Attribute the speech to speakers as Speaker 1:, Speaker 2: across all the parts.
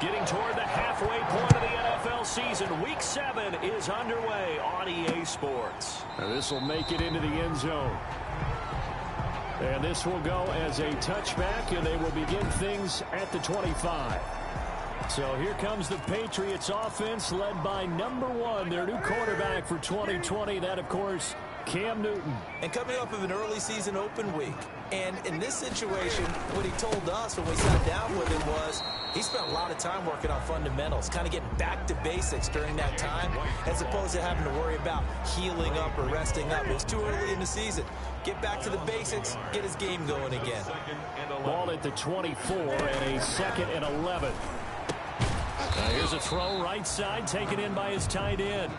Speaker 1: Getting toward the halfway point of the NFL season. Week 7 is underway on EA Sports.
Speaker 2: This will make it into the end zone. And this will go as a touchback, and they will begin things at the 25. So here comes the Patriots offense led by number 1, their new quarterback for 2020. That, of course, Cam Newton.
Speaker 3: And coming off of an early season open week. And in this situation, what he told us when we sat down with him was he spent a lot of time working on fundamentals, kind of getting back to basics during that time, as opposed to having to worry about healing up or resting up. It was too early in the season. Get back to the basics, get his game going again.
Speaker 2: Ball at the 24 and a 2nd and 11. Here's a throw right side, taken in by his tight end.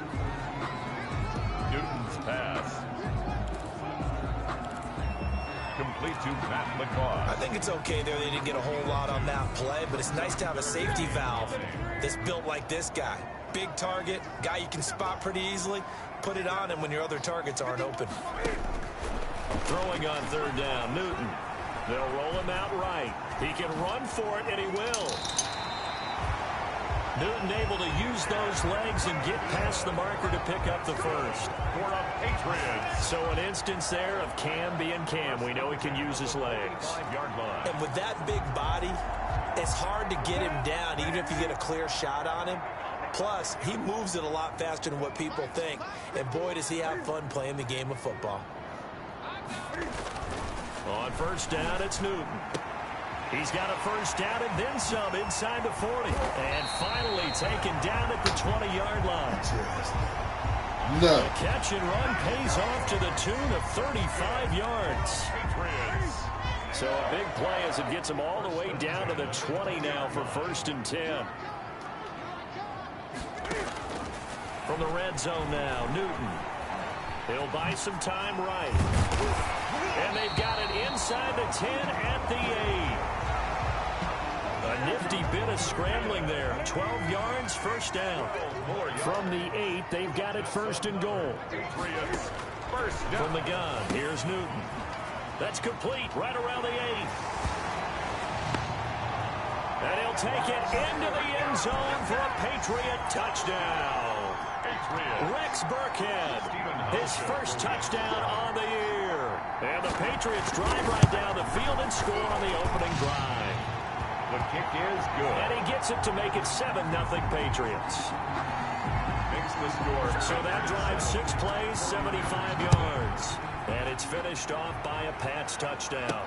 Speaker 4: Newton's pass. Complete to Matt McCaw.
Speaker 3: I think it's okay there. They didn't get a whole lot on that play, but it's nice to have a safety valve that's built like this guy. Big target, guy you can spot pretty easily. Put it on him when your other targets aren't open.
Speaker 1: Throwing on 3rd down, Newton. They'll roll him out right. He can run for it, and he will. Newton able to use those legs and get past the marker to pick up the first.
Speaker 4: For the Patriots.
Speaker 1: So an instance there of Cam being Cam. We know he can use his legs.
Speaker 4: 5-yard line.
Speaker 3: And with that big body, it's hard to get him down, even if you get a clear shot on him. Plus, he moves it a lot faster than what people think. And boy, does he have fun playing the game of football.
Speaker 1: On 1st down, it's Newton. He's got a 1st down and then some inside the 40. And finally taken down at the 20-yard line.
Speaker 5: No.
Speaker 1: The catch and run pays off to the tune of 35 yards. So a big play as it gets him all the way down to the 20 now for 1st and 10. From the red zone now, Newton. He'll buy some time right. And they've got it inside the 10 at the 8. A nifty bit of scrambling there. 12 yards, 1st down. From the 8, they've got it 1st and goal. From the gun, here's Newton. That's complete right around the 8. And he'll take it into the end zone for a Patriot touchdown. Rex Burkhead, his 1st touchdown on the year. And the Patriots drive right down the field and score on the opening drive.
Speaker 4: The kick is good.
Speaker 1: And he gets it to make it 7-0 Patriots.
Speaker 4: Makes the score.
Speaker 1: So that drive 6 plays, 75 yards. And it's finished off by a Pats touchdown.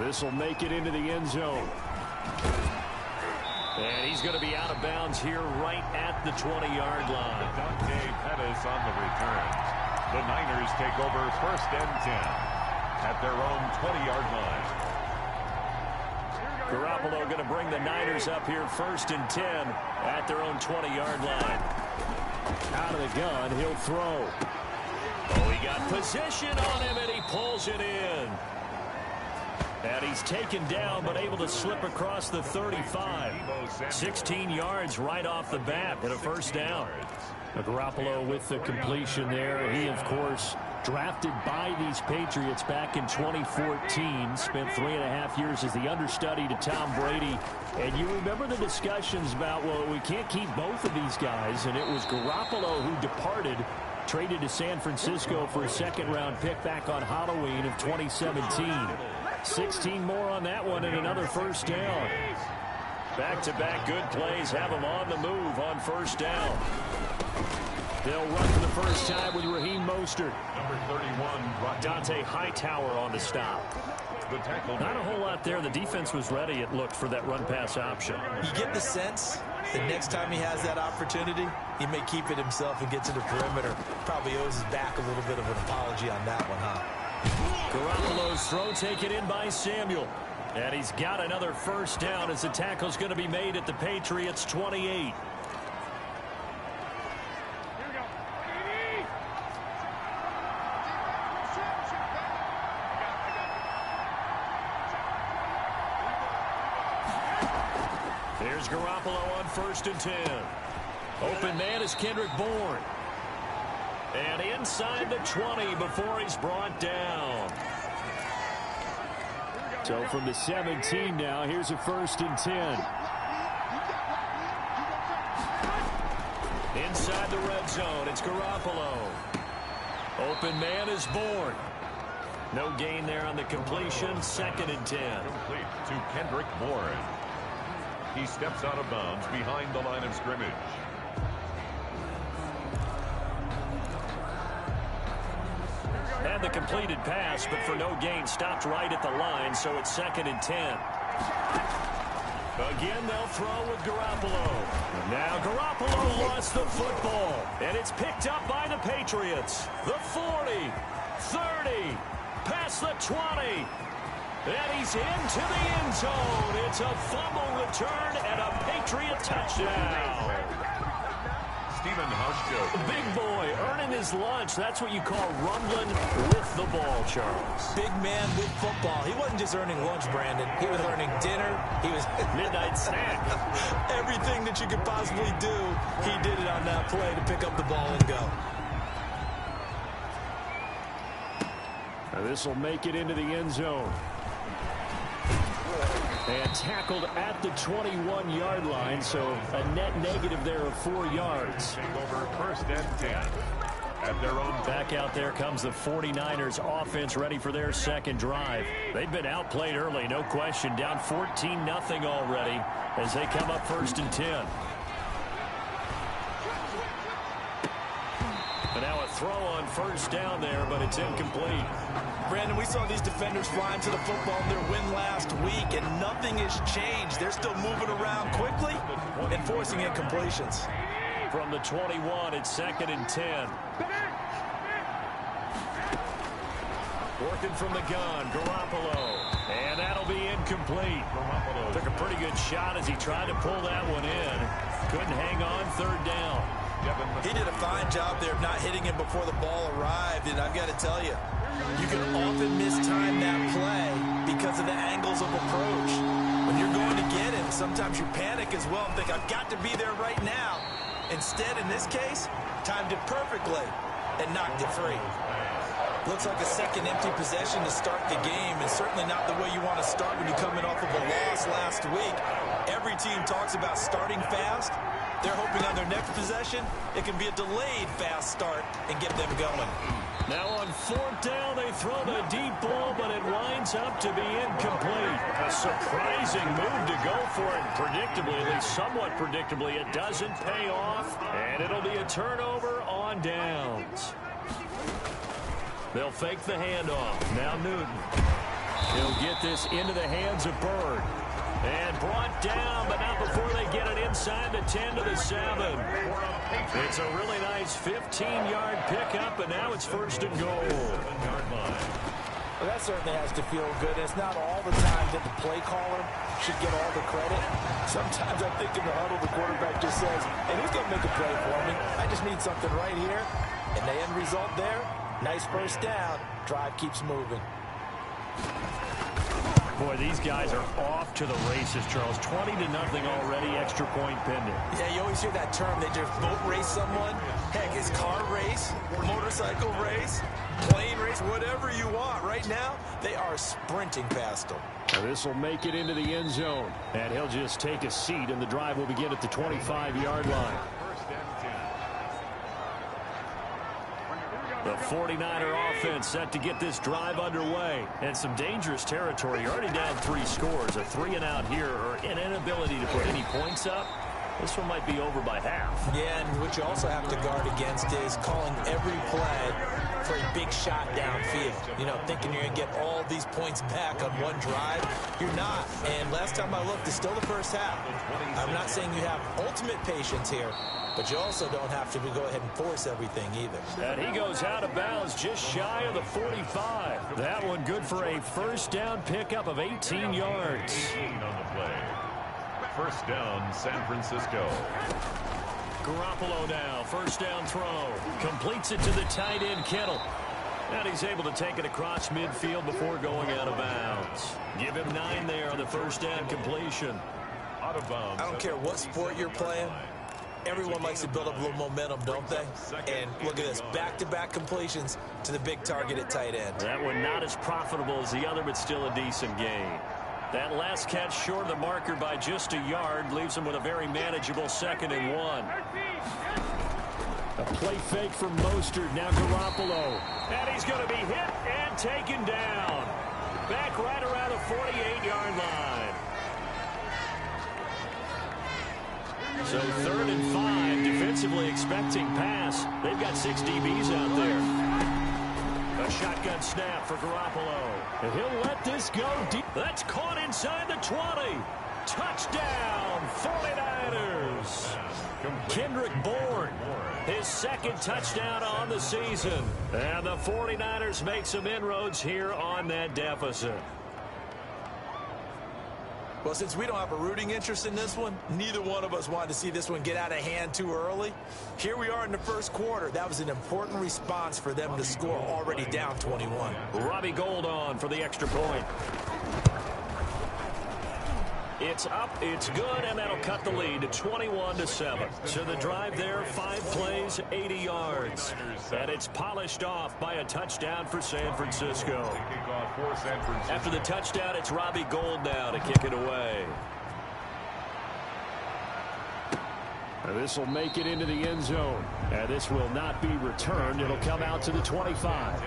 Speaker 2: This will make it into the end zone.
Speaker 1: And he's going to be out of bounds here right at the 20-yard line.
Speaker 4: Dante Pettis on the return. The Niners take over 1st and 10 at their own 20-yard line.
Speaker 1: Garoppolo going to bring the Niners up here 1st and 10 at their own 20-yard line.
Speaker 2: Out of the gun, he'll throw.
Speaker 1: Oh, he got position on him, and he pulls it in. And he's taken down, but able to slip across the 35. 16 yards right off the bat and a 1st down.
Speaker 2: Garoppolo with the completion there. He, of course, drafted by these Patriots back in 2014. Spent 3.5 years as the understudy to Tom Brady. And you remember the discussions about, well, we can't keep both of these guys. And it was Garoppolo who departed, traded to San Francisco for a 2nd-round pick back on Halloween of 2017. 16 more on that one and another 1st down.
Speaker 1: Back-to-back good plays have him on the move on 1st down.
Speaker 2: They'll run for the 1st time with Raheem Mostert.
Speaker 4: Number 31,
Speaker 1: Dante Hightower on the stop.
Speaker 4: The tackle.
Speaker 1: Not a whole lot there. The defense was ready, it looked, for that run-pass option.
Speaker 3: You get the sense the next time he has that opportunity, he may keep it himself and get to the perimeter. Probably owes his back a little bit of an apology on that one, huh?
Speaker 1: Garoppolo's throw taken in by Samuel. And he's got another 1st down as the tackle's going to be made at the Patriots' 28. There's Garoppolo on 1st and 10. Open man is Kendrick Bourne. And inside the 20 before he's brought down.
Speaker 2: So from the 17 now, here's a 1st and 10. inside the red zone. It's Garoppolo. Open man is born. No gain there on the completion. 2nd and 10.
Speaker 4: Complete to Kendrick Bourne. He steps out of bounds behind the line of scrimmage.
Speaker 2: And the completed pass, but for no gain, stopped right at the line, so it's 2nd and 10. Again, they'll throw with Garoppolo. Now Garoppolo lost the football, and it's picked up by the Patriots. The 40, 30, past the 20, and he's into the end zone. It's a fumble return and a Patriot touchdown.
Speaker 4: Stephen Hushko.
Speaker 2: Big boy earning his lunch. That's what you call rumbling with the ball, Charles.
Speaker 3: Big man with football. He wasn't just earning lunch, Brandon. He was earning dinner. He was
Speaker 2: midnight snack.
Speaker 3: Everything that you could possibly do, he did it on that play to pick up the ball and go.
Speaker 2: This will make it into the end zone. And tackled at the 21-yard line, so a net negative there of 4 yards.
Speaker 4: Take over 1st and 10. At their own.
Speaker 2: Back out there comes the 49ers offense ready for their 2nd drive. They've been outplayed early, no question. Down 14-0 already as they come up 1st and 10. And now a throw on 1st down there, but it's incomplete.
Speaker 3: Brandon, we saw these defenders flying to the football in their win last week, and nothing has changed. They're still moving around quickly and forcing incompletions.
Speaker 2: From the 21, it's 2nd and 10. Working from the gun, Garoppolo. And that'll be incomplete. Garoppolo took a pretty good shot as he tried to pull that one in. Couldn't hang on 3rd down.
Speaker 3: He did a fine job there of not hitting him before the ball arrived, and I've got to tell you, you can often mistime that play because of the angles of approach. When you're going to get him, sometimes you panic as well and think, I've got to be there right now. Instead, in this case, timed it perfectly and knocked it free. Looks like a second empty possession to start the game, and certainly not the way you want to start when you're coming off of a loss last week. Every team talks about starting fast. They're hoping on their next possession, it can be a delayed fast start and get them going.
Speaker 2: Now on 4th down, they throw the deep ball, but it winds up to be incomplete. A surprising move to go for it. Predictably, at least somewhat predictably, it doesn't pay off, and it'll be a turnover on downs. They'll fake the handoff. Now Newton. He'll get this into the hands of Bird. And brought down, but not before they get it inside the 10 to the 7. It's a really nice 15-yard pickup, and now it's 1st and goal.
Speaker 3: Well, that certainly has to feel good. It's not all the time that the play caller should get all the credit. Sometimes I think in the huddle, the quarterback just says, and who's going to make a play for me? I just need something right here. And the end result there, nice 1st down. Drive keeps moving.
Speaker 2: Boy, these guys are off to the races, Charles. 20-0 already, extra point pending.
Speaker 3: Yeah, you always hear that term. They just boat race someone. Heck, it's car race, motorcycle race, plane race, whatever you want. Right now, they are sprinting past them.
Speaker 2: This will make it into the end zone. And he'll just take a seat, and the drive will begin at the 25-yard line. The 49er offense set to get this drive underway. And some dangerous territory. You're already down 3 scores. A 3-and-out here, or an inability to put any points up. This one might be over by half.
Speaker 3: Yeah, and what you also have to guard against is calling every play for a big shot downfield. You know, thinking you're going to get all these points back on one drive. You're not. And last time I looked, it's still the 1st half. I'm not saying you have ultimate patience here, but you also don't have to go ahead and force everything either.
Speaker 2: And he goes out of bounds just shy of the 45. That one good for a 1st down pickup of 18 yards.
Speaker 4: 18 on the play. 1st down, San Francisco.
Speaker 2: Garoppolo now, 1st down throw. Completes it to the tight end, Kittle. And he's able to take it across midfield before going out of bounds. Give him 9 there on the 1st down completion.
Speaker 4: Out of bounds.
Speaker 3: I don't care what sport you're playing. Everyone likes to build up a little momentum, don't they? And look at this, back-to-back completions to the big target at tight end.
Speaker 2: That one not as profitable as the other, but still a decent gain. That last catch short of the marker by just a yard leaves him with a very manageable 2nd and 1. A play fake from Mostert. Now Garoppolo.
Speaker 1: And he's going to be hit and taken down. Back right around the 48-yard line. So 3rd and 5, defensively expecting pass. They've got 6 DBs out there. A shotgun snap for Garoppolo.
Speaker 2: And he'll let this go deep.
Speaker 1: That's caught inside the 20. Touchdown, 49ers. Kendrick Bourne, his 2nd touchdown on the season. And the 49ers make some inroads here on that deficit.
Speaker 3: Well, since we don't have a rooting interest in this one, neither one of us wanted to see this one get out of hand too early. Here we are in the first quarter. That was an important response for them to score already down 21.
Speaker 1: Robbie Gould on for the extra point. It's up, it's good, and that'll cut the lead to 21-7. So the drive there, 5 plays, 80 yards. And it's polished off by a touchdown for San Francisco. After the touchdown, it's Robbie Gould now to kick it away.
Speaker 2: This will make it into the end zone. And this will not be returned. It'll come out to the 25.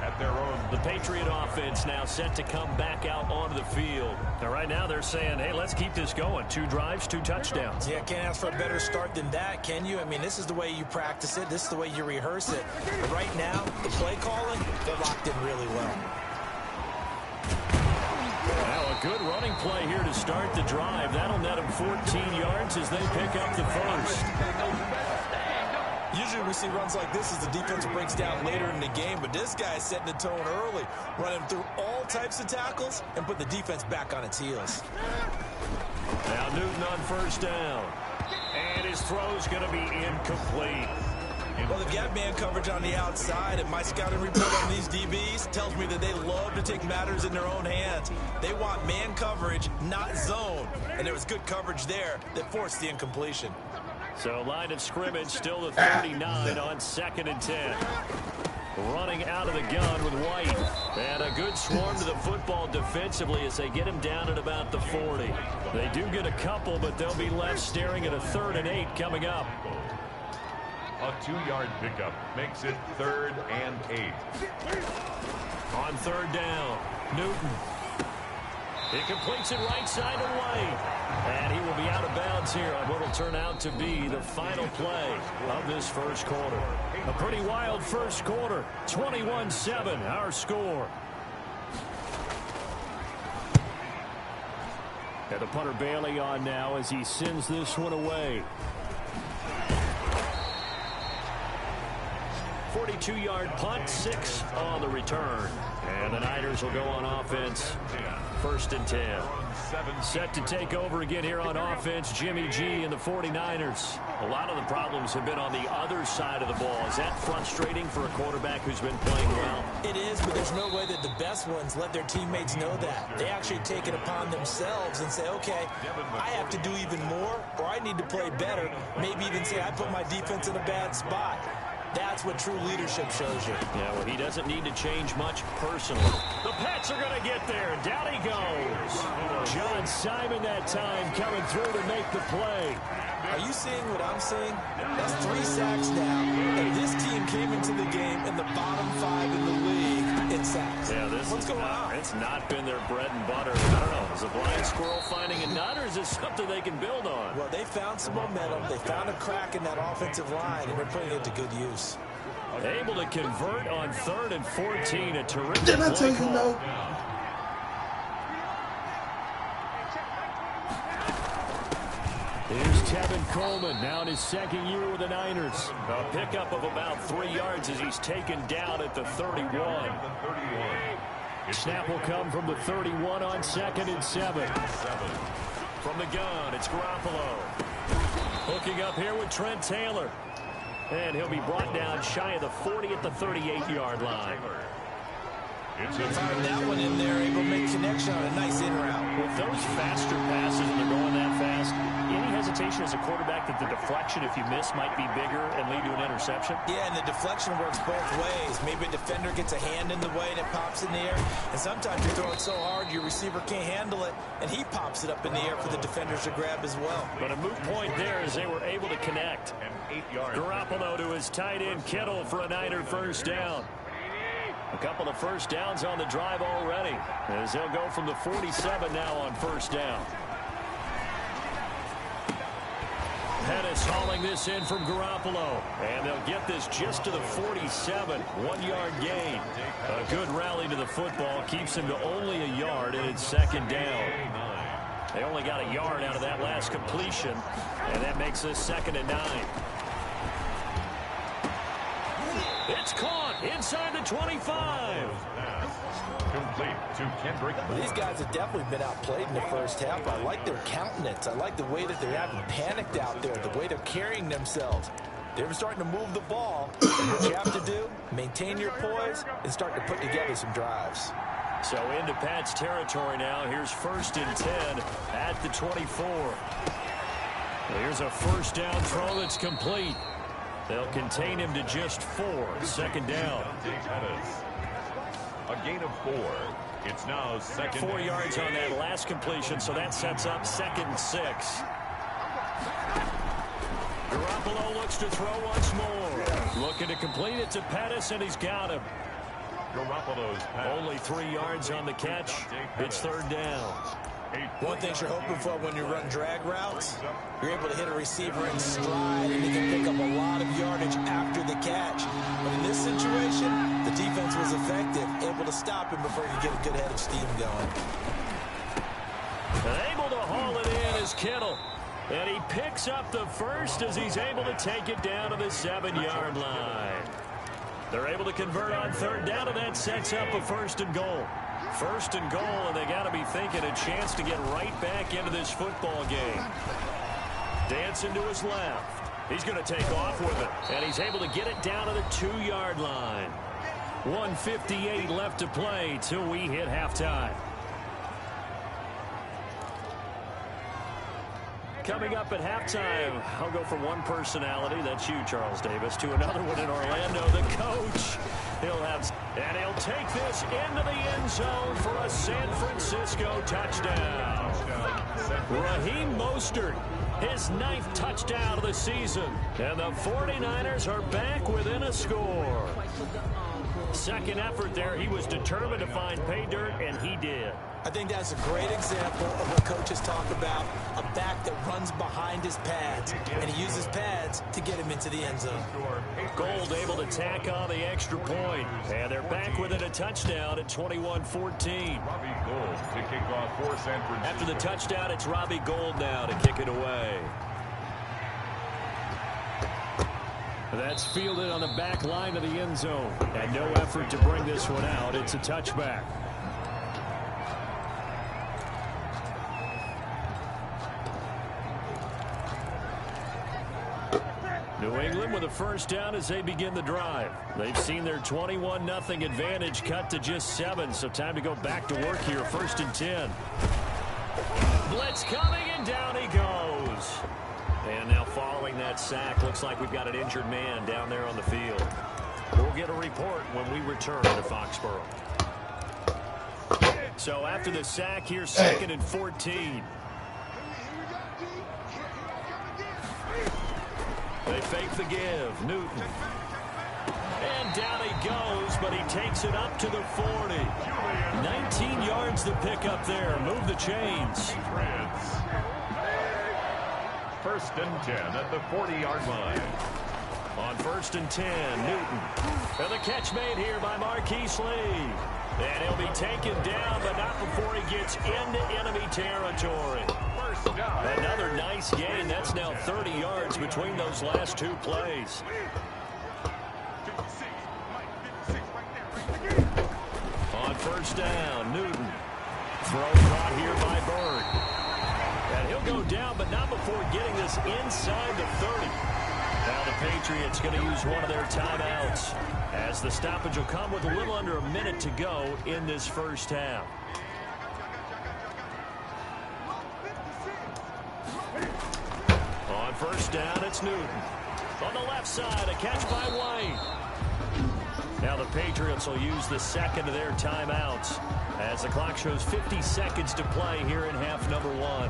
Speaker 4: At their own.
Speaker 1: The Patriot offense now set to come back out onto the field. Now, right now they're saying, hey, let's keep this going. 2 drives, 2 touchdowns.
Speaker 3: Yeah, can't ask for a better start than that, can you? I mean, this is the way you practice it. This is the way you rehearse it. But right now, the play calling, they're locked in really well.
Speaker 1: Now, a good running play here to start the drive. That'll net them 14 yards as they pick up the first.
Speaker 3: Usually we see runs like this as the defense breaks down later in the game, but this guy is setting the tone early, running through all types of tackles and put the defense back on its heels.
Speaker 1: Now Newton on first down. And his throw's going to be incomplete.
Speaker 3: Well, they've got man coverage on the outside, and my scouting report on these DBs tells me that they love to take matters in their own hands. They want man coverage, not zone. And there was good coverage there that forced the incompletion.
Speaker 1: So line of scrimmage still the 39 on 2nd and 10. Running out of the gun with White. And a good swarm to the football defensively as they get him down at about the 40. They do get a couple, but they'll be left staring at a 3rd and 8 coming up.
Speaker 4: A 2-yard pickup makes it 3rd and 8.
Speaker 1: On 3rd down, Newton. He completes it right side to White. And he will be out of bounds here on what will turn out to be the final play of this first quarter. A pretty wild first quarter. 21-7, our score.
Speaker 2: And the punter Bailey on now as he sends this one away.
Speaker 1: 42-yard punt, 6 on the return. And the Niners will go on offense. 1st and 10. Set to take over again here on offense, Jimmy G and the 49ers. A lot of the problems have been on the other side of the ball. Is that frustrating for a quarterback who's been playing well?
Speaker 3: It is, but there's no way that the best ones let their teammates know that. They actually take it upon themselves and say, okay, I have to do even more, or I need to play better. Maybe even say I put my defense in a bad spot. That's what true leadership shows you.
Speaker 1: Yeah, well, he doesn't need to change much personally. The Pats are going to get there. Down he goes.
Speaker 2: John Simon that time coming through to make the play.
Speaker 3: Are you seeing what I'm seeing? That's 3 sacks now. And this team came into the game in the bottom 5 in the league in sacks.
Speaker 1: Yeah,
Speaker 3: What's going on?
Speaker 1: It's not been their bread and butter. I don't know. Is a blind squirrel finding a nut, or is this something they can build on?
Speaker 3: Well, they found some momentum. They found a crack in that offensive line, and they're putting it to good use.
Speaker 1: Able to convert on 3rd and 14. A terrific
Speaker 5: Didn't I tell you
Speaker 1: call.
Speaker 5: no?
Speaker 2: Here's Tevin Coleman now in his 2nd year with the Niners.
Speaker 1: A pickup of about 3 yards as he's taken down at the 31.
Speaker 2: Snap will come from the 31 on 2nd and 7.
Speaker 1: From the gun, it's Garoppolo. Hooking up here with Trent Taylor. And he'll be brought down shy of the 40 at the 38-yard line.
Speaker 3: Found that one in there, able to make connection on a nice in route.
Speaker 1: With those faster passes and they're going that fast, any hesitation
Speaker 2: expectation as a quarterback that the deflection, if you miss, might be bigger and lead to an interception?
Speaker 3: Yeah, and the deflection works both ways. Maybe a defender gets a hand in the way and it pops in the air. And sometimes you throw it so hard your receiver can't handle it, and he pops it up in the air for the defenders to grab as well.
Speaker 2: But a moot point there as they were able to connect.
Speaker 4: And 8 yards.
Speaker 2: Garoppolo to his tight end Kittle for a Niner first down. A couple of first downs on the drive already, as they'll go from the 47 now on first down. Pettis hauling this in from Garoppolo, and they'll get this just to the 47, 1-yard gain. A good rally to the football keeps him to only a yard, and it's second down. They only got a yard out of that last completion, and that makes this 2nd and 9. It's caught inside the 25.
Speaker 4: Complete to Kendrick.
Speaker 3: Well, these guys have definitely been outplayed in the first half. I like their countenance. I like the way that they haven't panicked out there, the way they're carrying themselves. They're starting to move the ball. What you have to do, maintain your poise and start to put together some drives.
Speaker 2: So into Pat's territory now. Here's 1st and 10 at the 24. Here's a first down throw that's complete. They'll contain him to just 4. 2nd down.
Speaker 4: A gain of 4. It's now 2nd.
Speaker 2: 4 yards on that last completion, so that sets up 2nd and 6. Garoppolo looks to throw once more. Looking to complete it to Pettis, and he's got him.
Speaker 4: Garoppolo's pass.
Speaker 2: Only 3 yards on the catch. It's 3rd down.
Speaker 3: One thing you're hoping for when you run drag routes, you're able to hit a receiver in stride and he can pick up a lot of yardage after the catch. But in this situation, the defense was effective, able to stop him before he could get a good head of steam going.
Speaker 2: And able to haul it in is Kittle. And he picks up the first as he's able to take it down to the 7-yard line. They're able to convert on 3rd down, and that sets up a 1st and goal. 1st and goal, and they got to be thinking a chance to get right back into this football game. Dancing to his left. He's going to take off with it, and he's able to get it down to the 2-yard line. 1:58 left to play till we hit halftime. Coming up at halftime, I'll go from one personality, that's you, Charles Davis, to another one in Orlando, the coach. And he'll take this into the end zone for a San Francisco touchdown. Raheem Mostert, his 9th touchdown of the season. And the 49ers are back within a score. Second effort there, he was determined to find pay dirt, and he did.
Speaker 3: I think that's a great example of what coaches talk about, a back that runs behind his pads, and he uses pads to get him into the end zone.
Speaker 2: Gold able to tack on the extra point, and they're back within a touchdown at 21-14.
Speaker 4: Robbie Gould to kick off for San Francisco.
Speaker 2: After the touchdown, it's Robbie Gould now to kick it away. That's fielded on the back line of the end zone, and no effort to bring this one out. It's a touchback. New England with a first down as they begin the drive. They've seen their 21-0 advantage cut to just 7, so time to go back to work here. 1st and 10. Blitz coming, and down he goes. And now following that sack, looks like we've got an injured man down there on the field. We'll get a report when we return to Foxborough. So after the sack, here's 2nd and 14. They fake the give. Newton. And down he goes, but he takes it up to the 40. 19 yards to pick up there. Move the chains.
Speaker 4: 1st and 10 at the 40-yard line.
Speaker 2: On 1st and 10, Newton. And the catch made here by BoutMyCh33se. And he'll be taken down, but not before he gets into enemy territory. Another nice gain. That's now 30 yards between those last 2 plays. On 1st down, Newton. Throw caught here by Bird. And he'll go down, but not before getting this inside the 30. Now the Patriots going to use one of their timeouts, as the stoppage will come with a little under a minute to go in this first half.
Speaker 1: On first down, it's Newton. On the left side, a catch by White. Now the Patriots will use the second of their timeouts as the clock shows 50 seconds to play here in half number 1.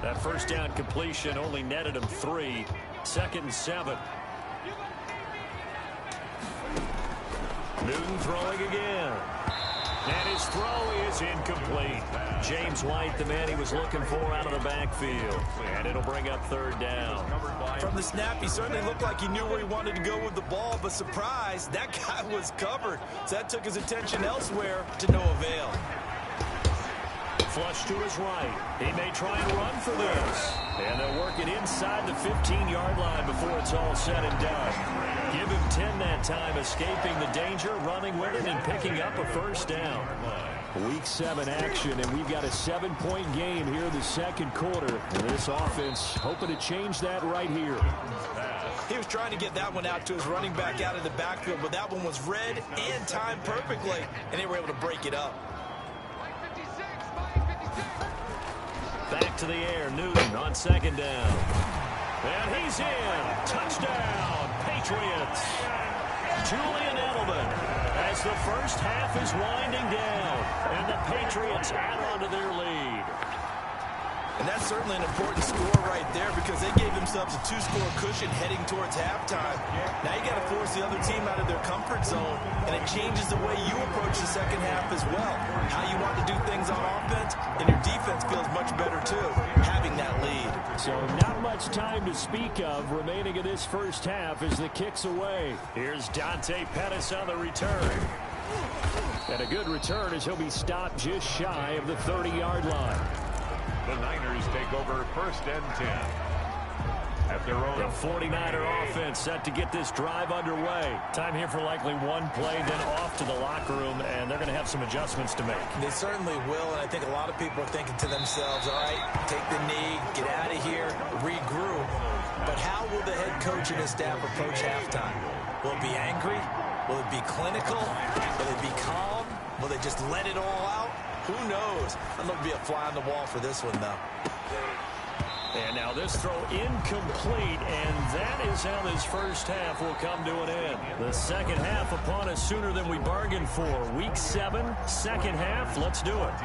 Speaker 1: That first down completion only netted him 3. 2nd and 7. Newton throwing again. And his throw is incomplete. James White, the man he was looking for out of the backfield. And it'll bring up 3rd down.
Speaker 3: From the snap, he certainly looked like he knew where he wanted to go with the ball, but surprise, that guy was covered. So that took his attention elsewhere to no avail.
Speaker 1: Flush to his right. He may try and run for this. And they'll work it inside the 15-yard line before it's all said and done. Give him 10 that time, escaping the danger, running with it, and picking up a first down.
Speaker 2: Week 7 action, and we've got a 7-point game here in the second quarter. And this offense hoping to change that right here.
Speaker 3: He was trying to get that one out to his running back out of the backfield, but that one was read and timed perfectly, and they were able to break it up.
Speaker 1: Back to the air, Newton on 2nd down. And he's in. Touchdown, Patriots. Julian Edelman as the first half is winding down. And the Patriots add on to their lead.
Speaker 3: And that's certainly an important score right there because they gave themselves a 2-score cushion heading towards halftime. Now you got to force the other team out of their comfort zone, and it changes the way you approach the second half as well. How you want to do things on offense, and your defense feels much better too, having that lead.
Speaker 2: So not much time to speak of remaining in this first half as the kick's away.
Speaker 1: Here's Dante Pettis on the return.
Speaker 2: And a good return as he'll be stopped just shy of the 30-yard line.
Speaker 4: The Niners take over 1st and 10. At their own.
Speaker 1: The 49er offense set to get this drive underway. Time here for likely one play, then off to the locker room, and they're going to have some adjustments to make.
Speaker 3: They certainly will, and I think a lot of people are thinking to themselves, all right, take the knee, get out of here, regroup. But how will the head coach and his staff approach halftime? Will it be angry? Will it be clinical? Will it be calm? Will they just let it all out? Who knows? I'd love to be a fly on the wall for this one, though.
Speaker 1: And now this throw incomplete, and that is how this first half will come to an end. The second half upon us sooner than we bargained for. Week 7, second half. Let's do it.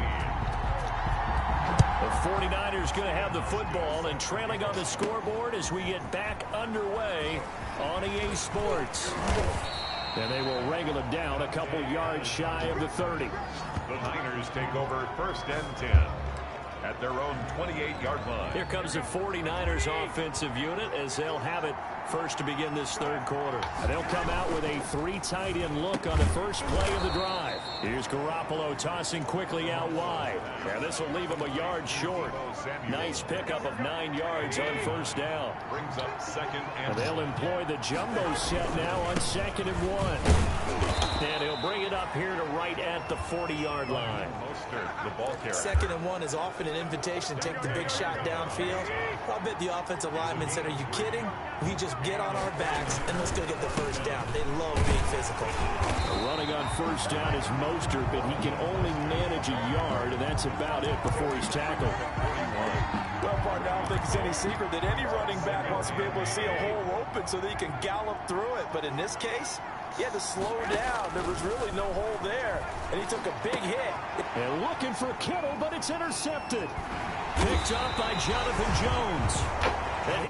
Speaker 1: The 49ers going to have the football and trailing on the scoreboard as we get back underway on EA Sports. And they will wrangle it down a couple yards shy of the 30.
Speaker 4: The Niners take over 1st and 10 at their own 28-yard line.
Speaker 1: Here comes the 49ers offensive unit as they'll have it first to begin this third quarter.
Speaker 2: And they'll come out with a 3 tight end look on the first play of the drive.
Speaker 1: Here's Garoppolo tossing quickly out wide. And this will leave him a yard short. Nice pickup of 9 yards on first down.
Speaker 4: Brings up 2nd and
Speaker 2: they'll employ the jumbo set now on 2nd and 1.
Speaker 1: And he'll bring it up here to right at the 40-yard line.
Speaker 4: the ball carrier.
Speaker 3: 2nd and 1 is often an invitation to take the big shot downfield. I'll bet the offensive lineman said, are you kidding? We just get on our backs and let's go get the first down. They love being physical.
Speaker 2: Running on first down is Mostert, but he can only manage a yard, and that's about it before he's tackled.
Speaker 3: Well, partner, I don't think it's any secret that any running back wants to be able to see a hole open so that he can gallop through it. But in this case, he had to slow down. There was really no hole there, and he took a big hit.
Speaker 2: And looking for Kittle, but it's intercepted.
Speaker 1: Picked up by Jonathan Jones. And